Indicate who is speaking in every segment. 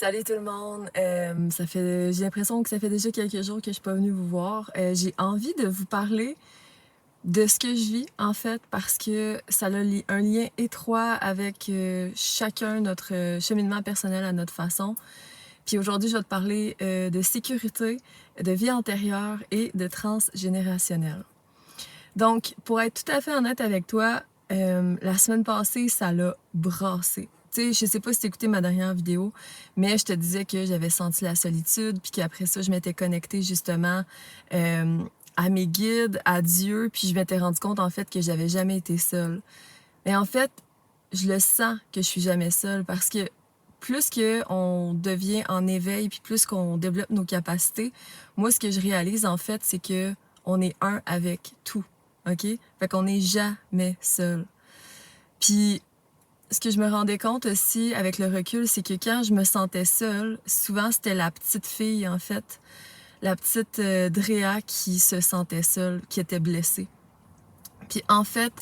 Speaker 1: Salut tout le monde. J'ai l'impression que ça fait déjà quelques jours que je suis pas venue vous voir. J'ai envie de vous parler de ce que je vis en fait parce que ça a un lien étroit avec chacun notre cheminement personnel à notre façon. Puis aujourd'hui, je vais te parler de sécurité, de vie antérieure et de transgénérationnel. Donc, pour être tout à fait honnête avec toi, la semaine passée, ça l'a brassé. Tu sais, je sais pas si t'as écouté ma dernière vidéo, mais je te disais que j'avais senti la solitude, puis qu'après ça, je m'étais connectée justement à mes guides, à Dieu, puis je m'étais rendu compte en fait que j'avais jamais été seule. Mais en fait, je le sens que je suis jamais seule parce que plus qu'on devient en éveil, puis plus qu'on développe nos capacités, moi, ce que je réalise en fait, c'est que on est un avec tout. OK? Fait qu'on n'est jamais seul. Puis, ce que je me rendais compte aussi avec le recul, c'est que quand je me sentais seule, souvent c'était la petite fille, en fait, la petite Drea qui se sentait seule, qui était blessée. Puis en fait,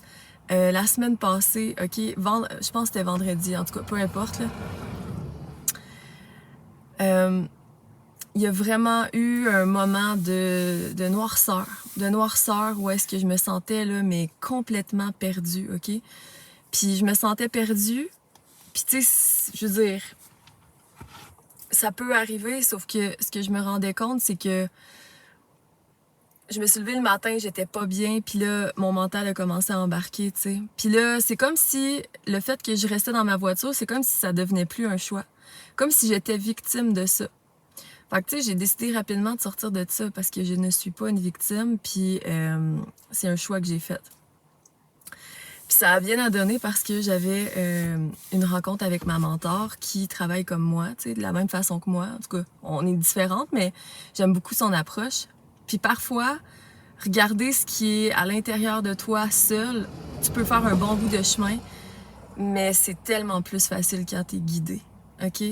Speaker 1: la semaine passée, OK, je pense que c'était vendredi, en tout cas, peu importe, là. Il y a vraiment eu un moment de noirceur où est-ce que je me sentais, là, mais complètement perdue, OK? Puis je me sentais perdue. Puis tu sais, je veux dire, ça peut arriver, sauf que ce que je me rendais compte, c'est que je me suis levée le matin, j'étais pas bien, puis là, mon mental a commencé à embarquer, tu sais. Puis là, c'est comme si le fait que je restais dans ma voiture, c'est comme si ça devenait plus un choix. Comme si j'étais victime de ça. Fait que tu sais, j'ai décidé rapidement de sortir de ça parce que je ne suis pas une victime, puis c'est un choix que j'ai fait. Puis ça a bien à donner parce que j'avais une rencontre avec ma mentor qui travaille comme moi, tu sais, de la même façon que moi. En tout cas, on est différentes, mais j'aime beaucoup son approche. Puis parfois, regarder ce qui est à l'intérieur de toi seul, tu peux faire un bon bout de chemin, mais c'est tellement plus facile quand t'es guidé, OK?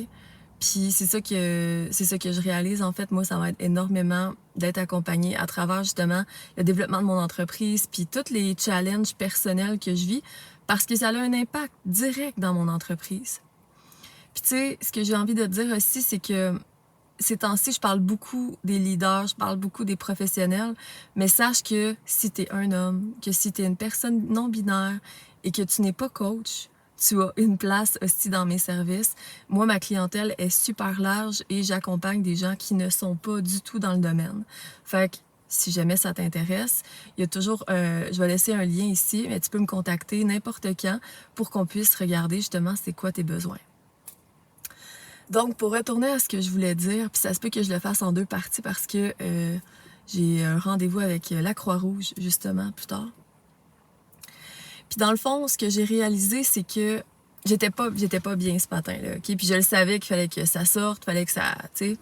Speaker 1: Puis c'est ça que je réalise en fait, moi ça m'aide énormément d'être accompagnée à travers justement le développement de mon entreprise puis tous les challenges personnels que je vis parce que ça a un impact direct dans mon entreprise. Puis tu sais, ce que j'ai envie de te dire aussi c'est que ces temps-ci, je parle beaucoup des leaders, je parle beaucoup des professionnels, mais sache que si tu es un homme, que si tu es une personne non binaire et que tu n'es pas coach, tu as une place aussi dans mes services. Moi, ma clientèle est super large et j'accompagne des gens qui ne sont pas du tout dans le domaine. Fait que si jamais ça t'intéresse, il y a toujours, je vais laisser un lien ici, mais tu peux me contacter n'importe quand pour qu'on puisse regarder justement c'est quoi tes besoins. Donc, pour retourner à ce que je voulais dire, puis ça se peut que je le fasse en deux parties parce que j'ai un rendez-vous avec la Croix-Rouge, justement, plus tard. Puis dans le fond, ce que j'ai réalisé, c'est que j'étais pas bien ce matin-là, OK? Puis je le savais qu'il fallait que ça sorte, fallait que ça, tu sais.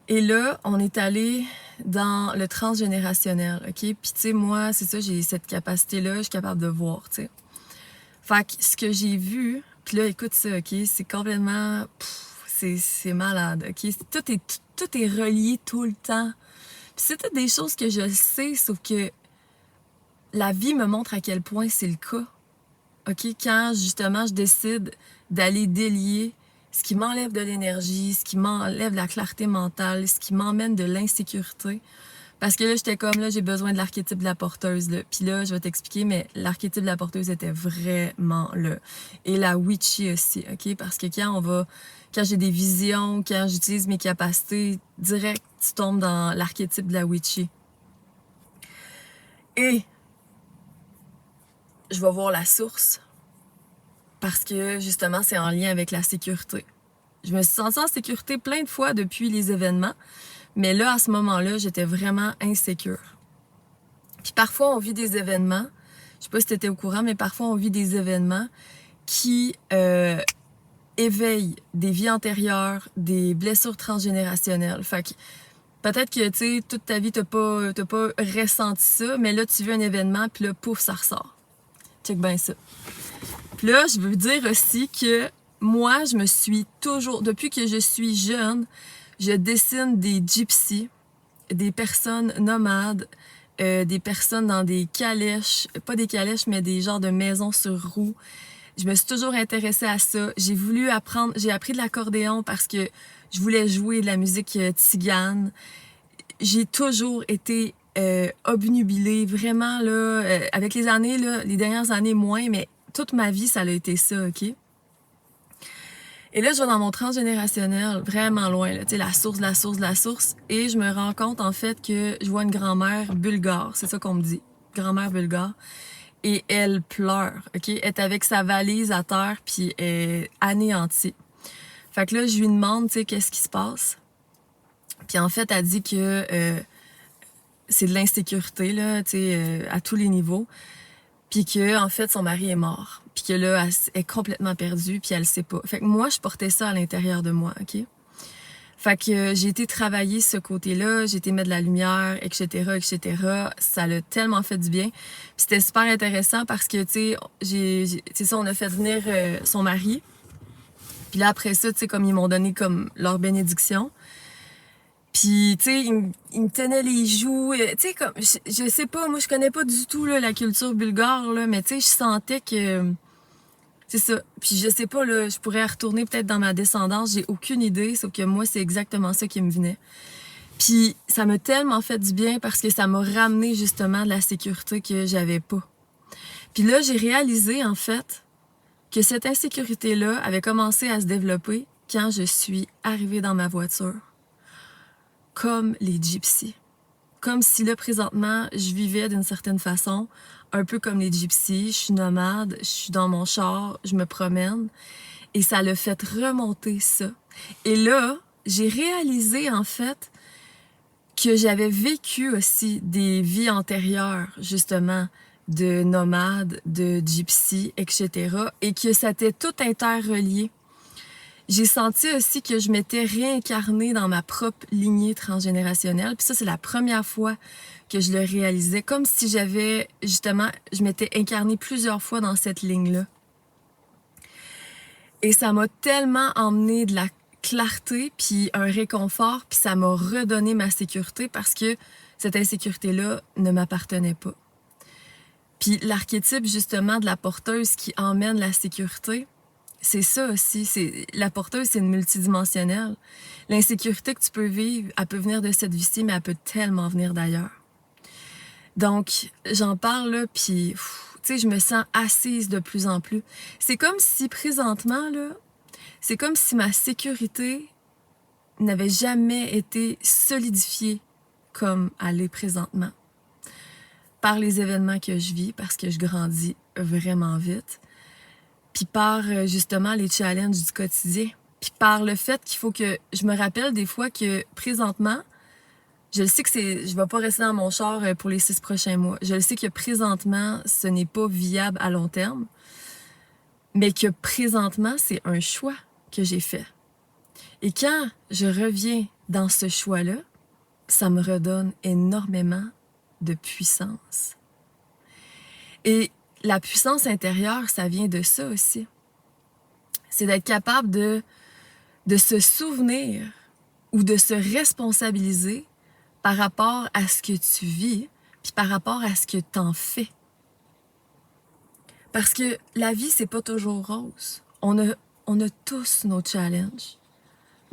Speaker 1: Et là, on est allé dans le transgénérationnel, OK? Puis tu sais, moi, c'est ça, j'ai cette capacité-là, je suis capable de voir, tu sais. Fait que ce que j'ai vu, puis là, écoute ça, OK? C'est complètement... c'est malade, OK? Tout est relié tout le temps. Puis c'est toutes des choses que je sais, sauf que la vie me montre à quel point c'est le cas. OK? Quand, justement, je décide d'aller délier ce qui m'enlève de l'énergie, ce qui m'enlève de la clarté mentale, ce qui m'emmène de l'insécurité. Parce que là, j'étais comme, là, j'ai besoin de l'archétype de la porteuse, là. Puis là, je vais t'expliquer, mais l'archétype de la porteuse était vraiment là. Et la witchy aussi, OK? Parce que quand j'ai des visions, quand j'utilise mes capacités, direct, tu tombes dans l'archétype de la witchy. Et je vais voir la source. Parce que, justement, c'est en lien avec la sécurité. Je me suis sentie en sécurité plein de fois depuis les événements. Mais là, à ce moment-là, j'étais vraiment insécure. Puis parfois, on vit des événements, je sais pas si tu étais au courant, mais parfois, on vit des événements qui éveillent des vies antérieures, des blessures transgénérationnelles. Fait que peut-être que, tu sais, toute ta vie, t'as pas ressenti ça, mais là, tu vis un événement, puis là, pouf, ça ressort. Check bien ça. Puis là, je veux dire aussi que moi, je me suis toujours, depuis que je suis jeune, je dessine des gypsies, des personnes nomades, des personnes dans des calèches, pas des calèches, mais des genres de maisons sur roues. je me suis toujours intéressée à ça. J'ai appris de l'accordéon parce que je voulais jouer de la musique tzigane. J'ai toujours été obnubilée, vraiment, là, avec les années, là, les dernières années moins, mais toute ma vie, ça a été ça, OK? Et là, je vais dans mon transgénérationnel, vraiment loin, là, tu sais, la source, et je me rends compte, en fait, que je vois une grand-mère bulgare, c'est ça qu'on me dit, grand-mère bulgare, et elle pleure, OK? Elle est avec sa valise à terre, puis elle est anéantie. Fait que là, je lui demande, tu sais, qu'est-ce qui se passe? Puis en fait, elle dit que c'est de l'insécurité, là, tu sais, à tous les niveaux. Puis que, en fait, son mari est mort. Puis que là, elle est complètement perdue, puis elle le sait pas. Fait que moi, je portais ça à l'intérieur de moi, OK? Fait que j'ai été travailler ce côté-là, j'ai été mettre de la lumière, etc., etc. Ça l'a tellement fait du bien. Puis c'était super intéressant parce que, tu sais, c'est ça, on a fait venir son mari. Puis là, après ça, tu sais, comme ils m'ont donné comme leur bénédiction. Puis, tu sais, il me tenait les joues. Tu sais, comme, je sais pas, moi, je connais pas du tout là, la culture bulgare, là, mais tu sais, je sentais que... C'est ça. Puis je sais pas, là, je pourrais retourner peut-être dans ma descendance, j'ai aucune idée, sauf que moi, c'est exactement ça qui me venait. Puis ça m'a tellement fait du bien parce que ça m'a ramené justement de la sécurité que j'avais pas. Puis là, j'ai réalisé, en fait, que cette insécurité-là avait commencé à se développer quand je suis arrivée dans ma voiture. Comme les gypsies. Comme si là, présentement, je vivais d'une certaine façon, un peu comme les gypsies. Je suis nomade, je suis dans mon char, je me promène. Et ça l'a fait remonter ça. Et là, j'ai réalisé, en fait, que j'avais vécu aussi des vies antérieures, justement, de nomade, de gypsy, etc. Et que ça était tout interrelié. J'ai senti aussi que je m'étais réincarnée dans ma propre lignée transgénérationnelle. Puis ça, c'est la première fois que je le réalisais. Comme si je m'étais incarnée plusieurs fois dans cette ligne-là. Et ça m'a tellement emmené de la clarté, puis un réconfort, puis ça m'a redonné ma sécurité parce que cette insécurité-là ne m'appartenait pas. Puis l'archétype, justement, de la porteuse qui emmène la sécurité, c'est ça aussi. La porteuse, c'est une multidimensionnelle. L'insécurité que tu peux vivre, elle peut venir de cette vie-ci, mais elle peut tellement venir d'ailleurs. Donc, j'en parle là, puis, tu sais, je me sens assise de plus en plus. C'est comme si, présentement, là, c'est comme si ma sécurité n'avait jamais été solidifiée comme elle est présentement. Par les événements que je vis, parce que je grandis vraiment vite. Puis par justement les challenges du quotidien. Puis par le fait qu'il faut que... Je me rappelle des fois que présentement, je le sais que je vais pas rester dans mon char pour les 6 prochains mois. Je le sais que présentement, ce n'est pas viable à long terme. Mais que présentement, c'est un choix que j'ai fait. Et quand je reviens dans ce choix-là, ça me redonne énormément de puissance. Et la puissance intérieure, ça vient de ça aussi. C'est d'être capable de se souvenir ou de se responsabiliser par rapport à ce que tu vis, puis par rapport à ce que tu en fais. Parce que la vie, c'est pas toujours rose. On a tous nos challenges.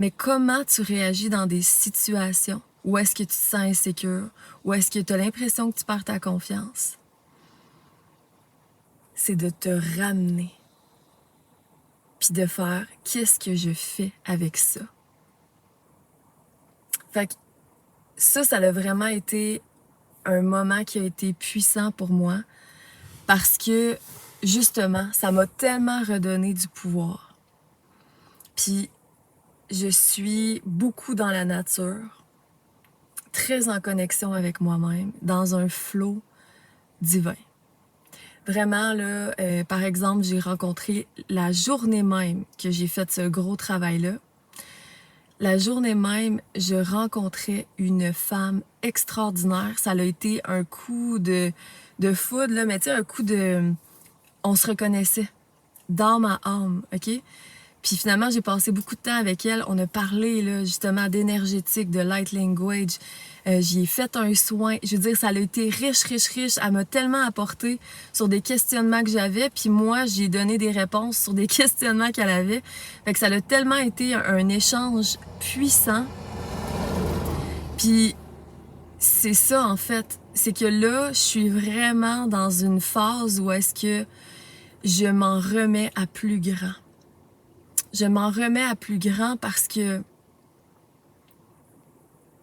Speaker 1: Mais comment tu réagis dans des situations où est-ce que tu te sens insécure, où est-ce que tu as l'impression que tu perds ta confiance? C'est de te ramener, puis de faire qu'est-ce que je fais avec ça. Fait que ça a vraiment été un moment qui a été puissant pour moi parce que, justement, ça m'a tellement redonné du pouvoir. Puis, je suis beaucoup dans la nature, très en connexion avec moi-même, dans un flot divin. Vraiment, là, par exemple, j'ai rencontré la journée même que j'ai fait ce gros travail-là. La journée même, je rencontrais une femme extraordinaire. Ça a été un coup de foudre, là, mais tu sais, un coup de... On se reconnaissait dans ma âme, OK? Puis finalement, j'ai passé beaucoup de temps avec elle. On a parlé là, justement d'énergétique, de light language. J'y ai fait un soin. Je veux dire, ça a été riche, riche, riche. Elle m'a tellement apporté sur des questionnements que j'avais. Puis moi, j'ai donné des réponses sur des questionnements qu'elle avait. Fait que ça a tellement été un échange puissant. Puis c'est ça, en fait. C'est que là, je suis vraiment dans une phase où est-ce que je m'en remets à plus grand. Je m'en remets à plus grand parce que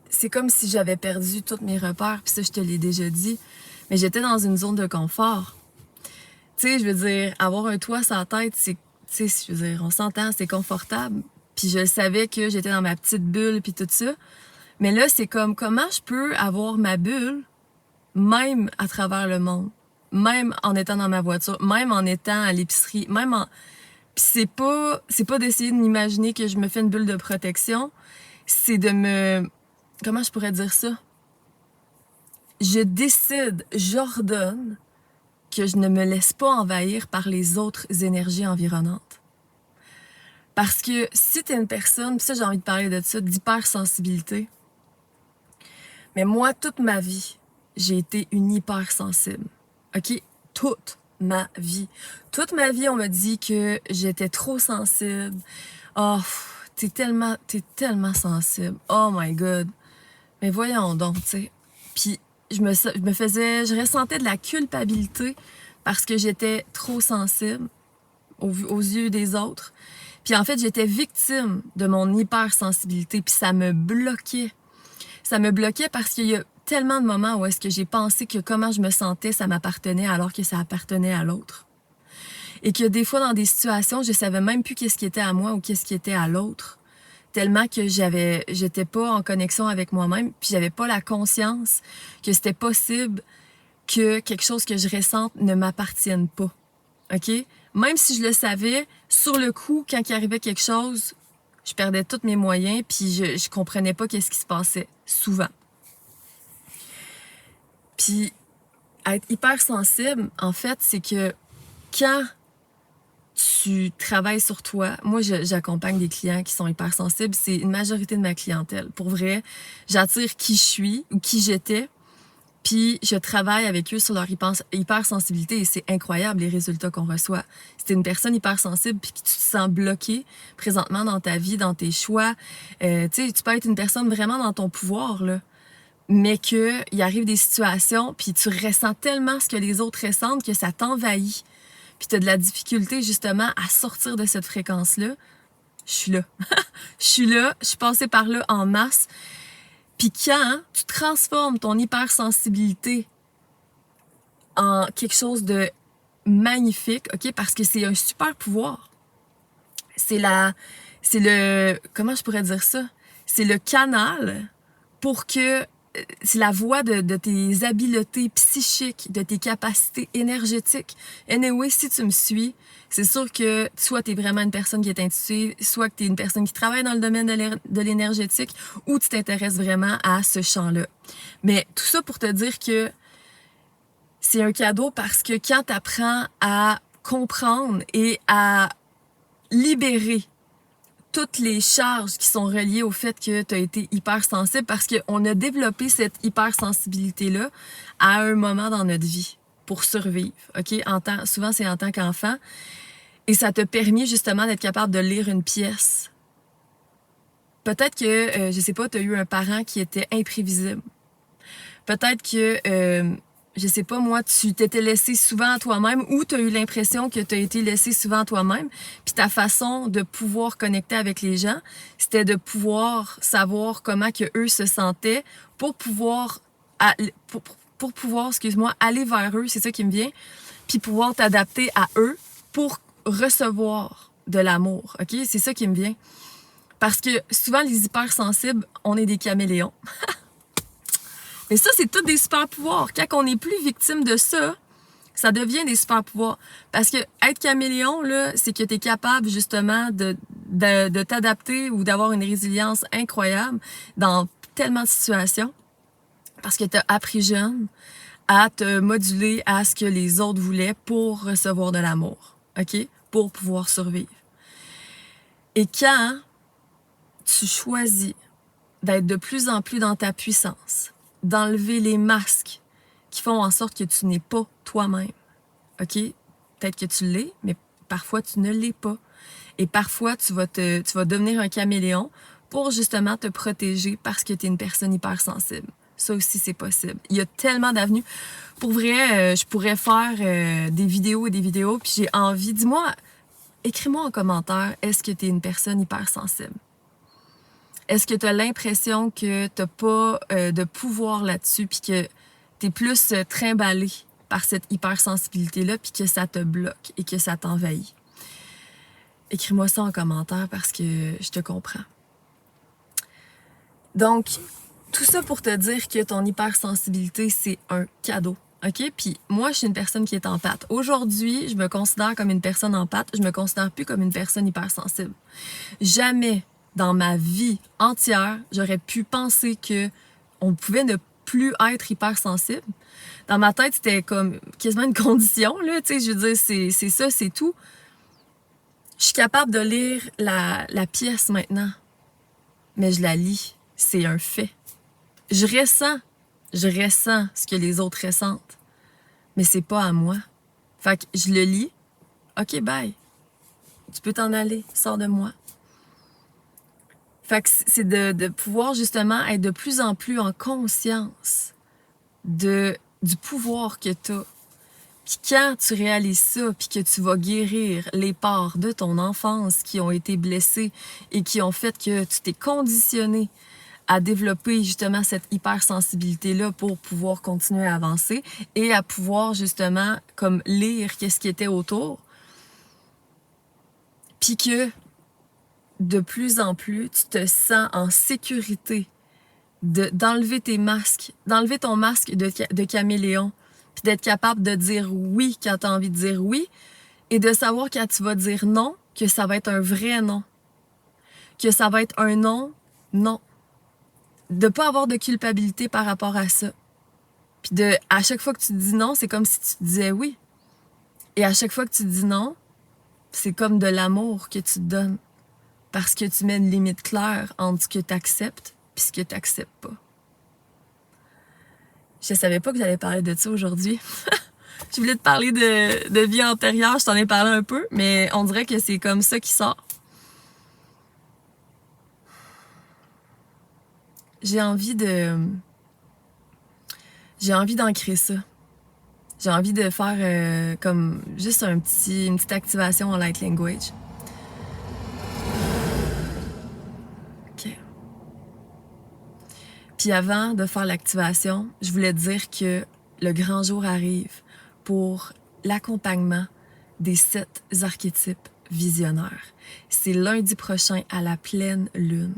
Speaker 1: c'est comme si j'avais perdu tous mes repères, puis ça, je te l'ai déjà dit, mais j'étais dans une zone de confort. Tu sais, je veux dire, avoir un toit sur la tête, c'est, tu sais, je veux dire, on s'entend, c'est confortable, puis je savais que j'étais dans ma petite bulle, puis tout ça, mais là, c'est comme, comment je peux avoir ma bulle, même à travers le monde, même en étant dans ma voiture, même en étant à l'épicerie, même en... Puis c'est pas d'essayer de m'imaginer que je me fais une bulle de protection, c'est de me... Comment je pourrais dire ça? Je décide, j'ordonne que je ne me laisse pas envahir par les autres énergies environnantes. Parce que si t'es une personne, pis ça j'ai envie de parler de ça, d'hypersensibilité, mais moi, toute ma vie, j'ai été une hypersensible. OK? Toute ma vie. Toute ma vie, on m'a dit que j'étais trop sensible. Oh, t'es tellement sensible. Oh my God. Mais voyons donc, tu sais. Puis je ressentais de la culpabilité parce que j'étais trop sensible aux yeux des autres. Puis en fait, j'étais victime de mon hypersensibilité, puis ça me bloquait. Ça me bloquait parce qu'il y a tellement de moments où est-ce que j'ai pensé que comment je me sentais, ça m'appartenait alors que ça appartenait à l'autre. Et que des fois, dans des situations, je savais même plus qu'est-ce qui était à moi ou qu'est-ce qui était à l'autre. Tellement que j'étais pas en connexion avec moi-même, puis j'avais pas la conscience que c'était possible que quelque chose que je ressente ne m'appartienne pas. OK? Même si je le savais, sur le coup, quand il arrivait quelque chose, je perdais tous mes moyens, puis je comprenais pas qu'est-ce qui se passait, souvent. Puis, être hypersensible, en fait, c'est que quand tu travailles sur toi. Moi, j'accompagne des clients qui sont hypersensibles. C'est une majorité de ma clientèle. Pour vrai, j'attire qui je suis ou qui j'étais. Puis, je travaille avec eux sur leur hypersensibilité et c'est incroyable les résultats qu'on reçoit. Si t'es une personne hypersensible puis que tu te sens bloqué présentement dans ta vie, dans tes choix, tu sais, tu peux être une personne vraiment dans ton pouvoir, là. Mais qu'il arrive des situations puis tu ressens tellement ce que les autres ressentent que ça t'envahit. Puis tu as de la difficulté justement à sortir de cette fréquence-là, je suis là. Je suis passée par là en masse. Puis quand tu transformes ton hypersensibilité en quelque chose de magnifique, OK, parce que c'est un super pouvoir. Comment je pourrais dire ça? C'est le canal pour que c'est la voie de tes habiletés psychiques, de tes capacités énergétiques. Anyway, si tu me suis, c'est sûr que soit tu es vraiment une personne qui est intuitive, soit que tu es une personne qui travaille dans le domaine de l'énergétique, ou tu t'intéresses vraiment à ce champ-là. Mais tout ça pour te dire que c'est un cadeau parce que quand tu apprends à comprendre et à libérer toutes les charges qui sont reliées au fait que tu as été hypersensible parce qu'on a développé cette hypersensibilité-là à un moment dans notre vie pour survivre, OK? Souvent, c'est en tant qu'enfant. Et ça t'a permis justement d'être capable de lire une pièce. Peut-être que, je sais pas, tu as eu un parent qui était imprévisible. Peut-être que... je sais pas, moi, tu t'étais laissé souvent à toi-même ou tu as eu l'impression que tu as été laissé souvent à toi-même. Puis ta façon de pouvoir connecter avec les gens, c'était de pouvoir savoir comment que eux se sentaient pour pouvoir, pour pouvoir, excuse-moi, aller vers eux, c'est ça qui me vient, puis pouvoir t'adapter à eux pour recevoir de l'amour, OK? C'est ça qui me vient. Parce que souvent, les hypersensibles, on est des caméléons. Mais ça, c'est tous des super pouvoirs. Quand on n'est plus victime de ça, ça devient des super pouvoirs. Parce que être caméléon, là, c'est que tu es capable justement de t'adapter ou d'avoir une résilience incroyable dans tellement de situations. Parce que tu as appris jeune à te moduler à ce que les autres voulaient pour recevoir de l'amour. OK? Pour pouvoir survivre. Et quand tu choisis d'être de plus en plus dans ta puissance, d'enlever les masques qui font en sorte que tu n'es pas toi-même, OK? Peut-être que tu l'es, mais parfois tu ne l'es pas. Et parfois, tu vas devenir un caméléon pour justement te protéger parce que tu es une personne hypersensible. Ça aussi, c'est possible. Il y a tellement d'avenues. Pour vrai, je pourrais faire des vidéos et des vidéos, puis j'ai envie, dis-moi, écris-moi en commentaire, est-ce que tu es une personne hypersensible? Est-ce que tu as l'impression que tu n'as pas de pouvoir là-dessus, puis que tu es plus trimballé par cette hypersensibilité-là, puis que ça te bloque et que ça t'envahit? Écris-moi ça en commentaire parce que je te comprends. Donc, tout ça pour te dire que ton hypersensibilité, c'est un cadeau. OK? Puis moi, je suis une personne qui est empathe. Aujourd'hui, je me considère comme une personne empathe. Je me considère plus comme une personne hypersensible. Jamais dans ma vie entière, j'aurais pu penser que on pouvait ne plus être hypersensible. Dans ma tête, c'était comme quasiment une condition, là. Tu sais, je veux dire, c'est ça, c'est tout. Je suis capable de lire la pièce maintenant, mais je la lis. C'est un fait. Je ressens ce que les autres ressentent, mais c'est pas à moi. Fait que je le lis. OK, bye. Tu peux t'en aller. Sors de moi. Fait que c'est de pouvoir justement être de plus en plus en conscience du pouvoir que tu as. Puis quand tu réalises ça, puis que tu vas guérir les parts de ton enfance qui ont été blessées et qui ont fait que tu t'es conditionné à développer justement cette hypersensibilité-là pour pouvoir continuer à avancer et à pouvoir justement comme lire qu'est-ce qui était autour, puis que de plus en plus, tu te sens en sécurité d'enlever tes masques, d'enlever ton masque de caméléon, puis d'être capable de dire oui quand tu as envie de dire oui, et de savoir quand tu vas dire non, que ça va être un vrai non. Que ça va être un non, non. De pas avoir de culpabilité par rapport à ça. Puis à chaque fois que tu dis non, c'est comme si tu disais oui. Et à chaque fois que tu dis non, c'est comme de l'amour que tu te donnes. Parce que tu mets une limite claire entre ce que tu acceptes et ce que tu n'acceptes pas. Je savais pas que j'allais parler de ça aujourd'hui. Je voulais te parler de vie antérieure, je t'en ai parlé un peu, mais on dirait que c'est comme ça qui sort. J'ai envie d'ancrer ça. J'ai envie de faire comme juste une petite activation en light language. OK. Puis avant de faire l'activation, je voulais te dire que le grand jour arrive pour l'accompagnement des 7 archétypes visionnaires. C'est lundi prochain à la pleine lune.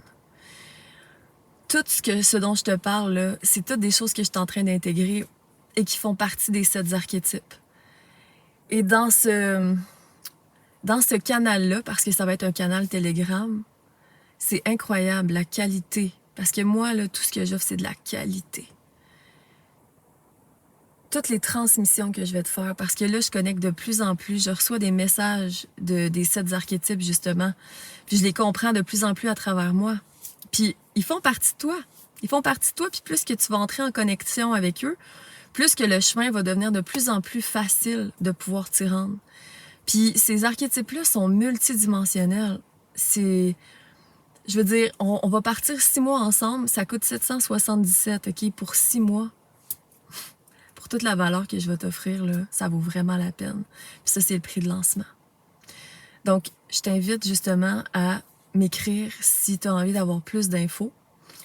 Speaker 1: Tout ce dont je te parle, là, c'est toutes des choses que je suis en train d'intégrer et qui font partie des 7 archétypes. Et dans ce canal-là, parce que ça va être un canal Telegram, c'est incroyable, la qualité. Parce que moi, là, tout ce que j'offre, c'est de la qualité. Toutes les transmissions que je vais te faire, parce que là, je connecte de plus en plus, je reçois des messages des 7 archétypes, justement, puis je les comprends de plus en plus à travers moi. Puis, ils font partie de toi. Ils font partie de toi, puis plus que tu vas entrer en connexion avec eux, plus que le chemin va devenir de plus en plus facile de pouvoir t'y rendre. Puis, ces archétypes-là sont multidimensionnels. Je veux dire, on va partir 6 mois ensemble, ça coûte 777, OK, pour 6 mois. Pour toute la valeur que je vais t'offrir, là, ça vaut vraiment la peine. Puis ça, c'est le prix de lancement. Donc, je t'invite justement à m'écrire si tu as envie d'avoir plus d'infos.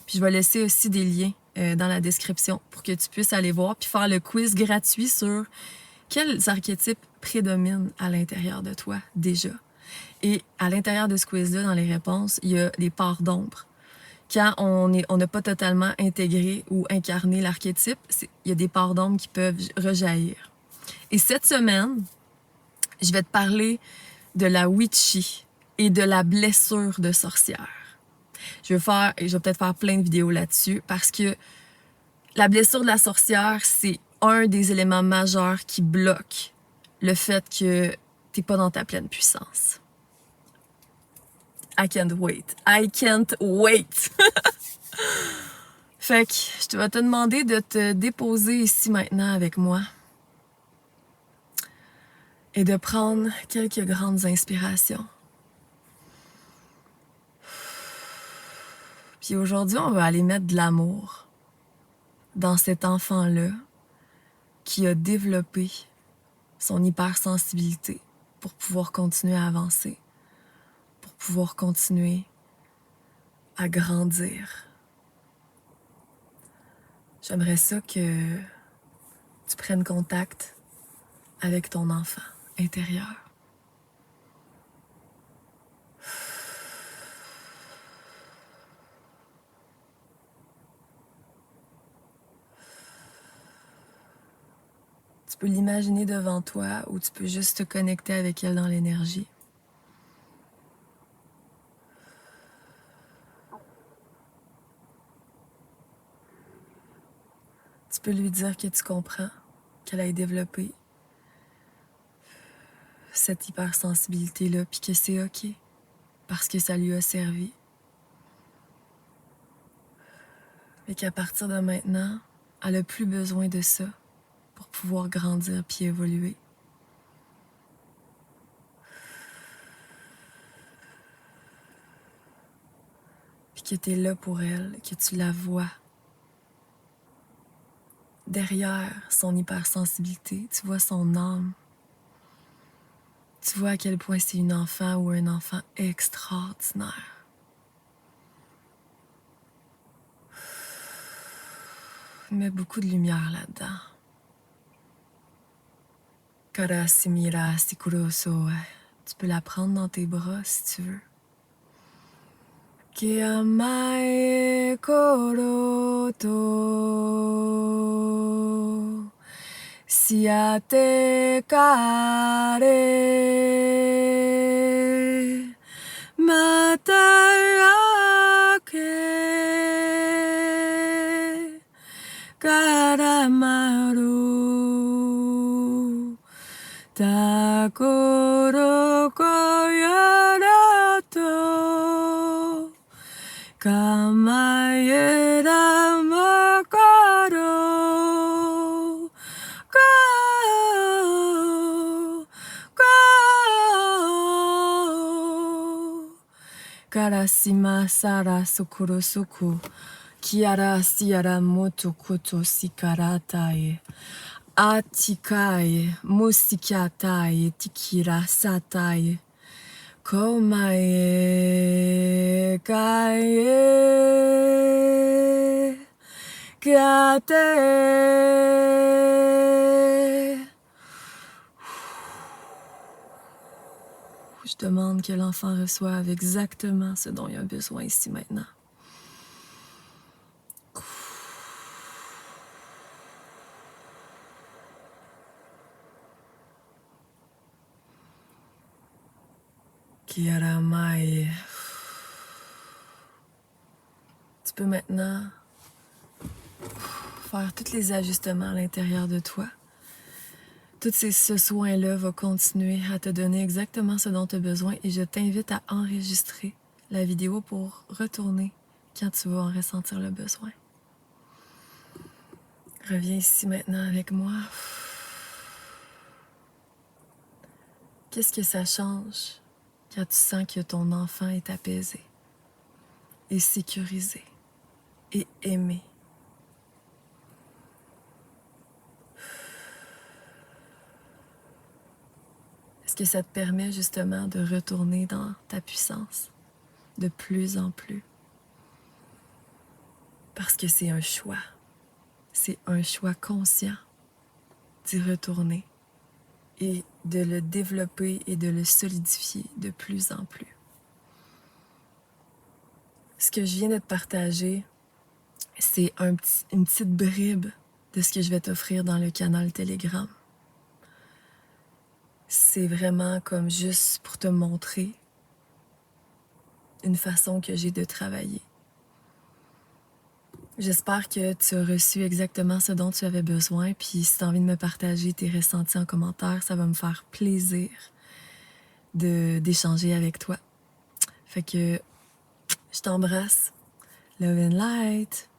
Speaker 1: Puis je vais laisser aussi des liens dans la description pour que tu puisses aller voir puis faire le quiz gratuit sur quels archétypes prédominent à l'intérieur de toi déjà. Et à l'intérieur de ce quiz-là, dans les réponses, il y a des parts d'ombre. Quand on n'a pas totalement intégré ou incarné l'archétype, il y a des parts d'ombre qui peuvent rejaillir. Et cette semaine, je vais te parler de la witchy et de la blessure de sorcière. Je vais peut-être faire plein de vidéos là-dessus parce que la blessure de la sorcière, c'est un des éléments majeurs qui bloque le fait que t'es pas dans ta pleine puissance. I can't wait. I can't wait. Fait que je vais te demander de te déposer ici maintenant avec moi et de prendre quelques grandes inspirations. Puis aujourd'hui, on va aller mettre de l'amour dans cet enfant-là qui a développé son hypersensibilité pour pouvoir continuer à avancer, pour pouvoir continuer à grandir. J'aimerais ça que tu prennes contact avec ton enfant intérieur. Tu peux l'imaginer devant toi ou tu peux juste te connecter avec elle dans l'énergie. Tu peux lui dire que tu comprends qu'elle a développé cette hypersensibilité-là, puis que c'est OK, parce que ça lui a servi. Et qu'à partir de maintenant, elle n'a plus besoin de ça pour pouvoir grandir puis évoluer. Puis que tu es là pour elle, que tu la vois. Derrière son hypersensibilité, tu vois son âme. Tu vois à quel point c'est une enfant ou un enfant extraordinaire. Mets beaucoup de lumière là-dedans. Karasimira Sikuroso. Tu peux la prendre dans tes bras si tu veux. Kiamae Koroto Siate Kare Matayake Karamaru Takoro Koyarato Kamayera Makaro Karasima Sara Sukuro Suku Kiara Siara Moto Koto Sikaratae Atikai Musikatai Tikira Satai Komae Kae Kate. Je demande que l'enfant reçoive exactement ce dont il a besoin ici maintenant. Kiaramae. Tu peux maintenant faire tous les ajustements à l'intérieur de toi. Ce soin-là va continuer à te donner exactement ce dont tu as besoin et je t'invite à enregistrer la vidéo pour retourner quand tu vas en ressentir le besoin. Reviens ici maintenant avec moi. Qu'est-ce que ça change quand tu sens que ton enfant est apaisé, est sécurisé et aimé? Est-ce que ça te permet justement de retourner dans ta puissance de plus en plus? Parce que c'est un choix. C'est un choix conscient d'y retourner et de le développer et de le solidifier de plus en plus. Ce que je viens de te partager, c'est une petite bribe de ce que je vais t'offrir dans le canal Telegram. C'est vraiment comme juste pour te montrer une façon que j'ai de travailler. J'espère que tu as reçu exactement ce dont tu avais besoin, puis si tu as envie de me partager tes ressentis en commentaire, ça va me faire plaisir d'échanger avec toi. Fait que je t'embrasse. Love and light.